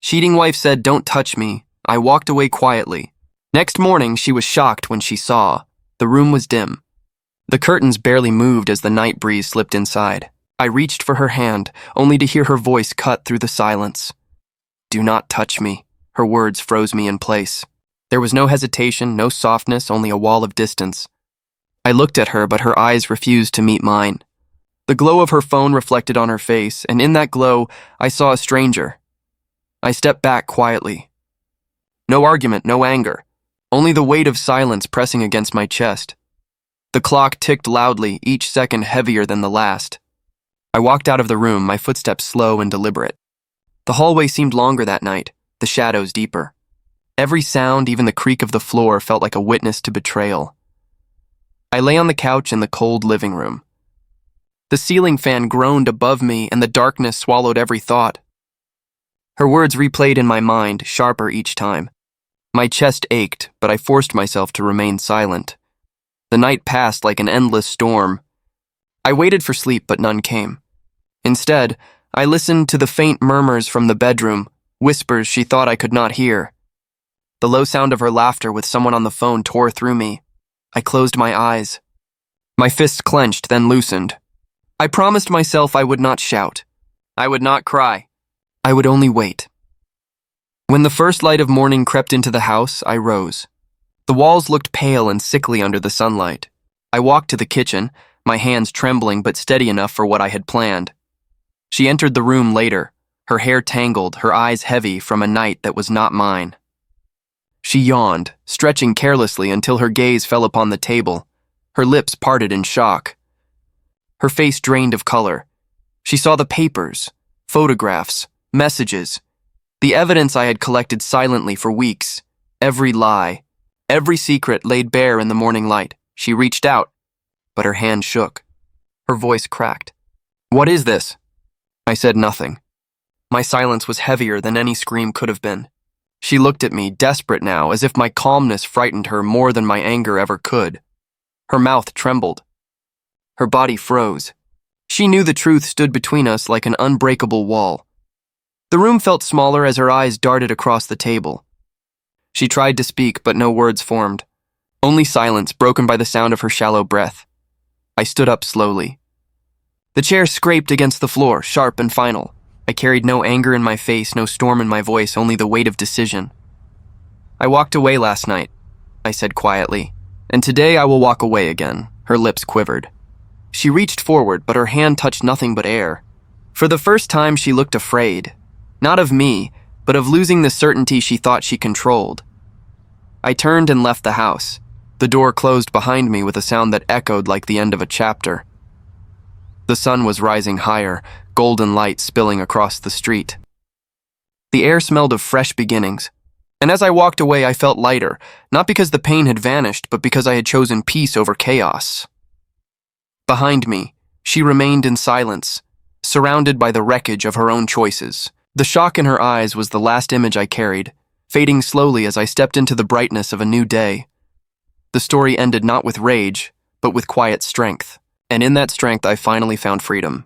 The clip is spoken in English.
Cheating wife said, "Don't touch me." I walked away quietly. Next morning, she was shocked when she saw. The room was dim. The curtains barely moved as the night breeze slipped inside. I reached for her hand, only to hear her voice cut through the silence. "Do not touch me." Her words froze me in place. There was no hesitation, no softness, only a wall of distance. I looked at her, but her eyes refused to meet mine. The glow of her phone reflected on her face, and in that glow, I saw a stranger. I stepped back quietly. No argument, no anger, only the weight of silence pressing against my chest. The clock ticked loudly, each second heavier than the last. I walked out of the room, my footsteps slow and deliberate. The hallway seemed longer that night, the shadows deeper. Every sound, even the creak of the floor, felt like a witness to betrayal. I lay on the couch in the cold living room. The ceiling fan groaned above me, and the darkness swallowed every thought. Her words replayed in my mind, sharper each time. My chest ached, but I forced myself to remain silent. The night passed like an endless storm. I waited for sleep, but none came. Instead, I listened to the faint murmurs from the bedroom, whispers she thought I could not hear. The low sound of her laughter with someone on the phone tore through me. I closed my eyes. My fists clenched, then loosened. I promised myself I would not shout. I would not cry. I would only wait. When the first light of morning crept into the house, I rose. The walls looked pale and sickly under the sunlight. I walked to the kitchen, my hands trembling but steady enough for what I had planned. She entered the room later, her hair tangled, her eyes heavy from a night that was not mine. She yawned, stretching carelessly until her gaze fell upon the table. Her lips parted in shock. Her face drained of color. She saw the papers, photographs, messages, the evidence I had collected silently for weeks, every lie, every secret laid bare in the morning light. She reached out, but her hand shook. Her voice cracked. "What is this?" I said nothing. My silence was heavier than any scream could have been. She looked at me, desperate now, as if my calmness frightened her more than my anger ever could. Her mouth trembled. Her body froze. She knew the truth stood between us like an unbreakable wall. The room felt smaller as her eyes darted across the table. She tried to speak, but no words formed. Only silence, broken by the sound of her shallow breath. I stood up slowly. The chair scraped against the floor, sharp and final. I carried no anger in my face, no storm in my voice, only the weight of decision. "I walked away last night," I said quietly, "and today I will walk away again." Her lips quivered. She reached forward, but her hand touched nothing but air. For the first time, she looked afraid. Not of me, but of losing the certainty she thought she controlled. I turned and left the house. The door closed behind me with a sound that echoed like the end of a chapter. The sun was rising higher, golden light spilling across the street. The air smelled of fresh beginnings, and as I walked away I felt lighter, not because the pain had vanished, but because I had chosen peace over chaos. Behind me, she remained in silence, surrounded by the wreckage of her own choices. The shock in her eyes was the last image I carried, fading slowly as I stepped into the brightness of a new day. The story ended not with rage, but with quiet strength, and in that strength I finally found freedom.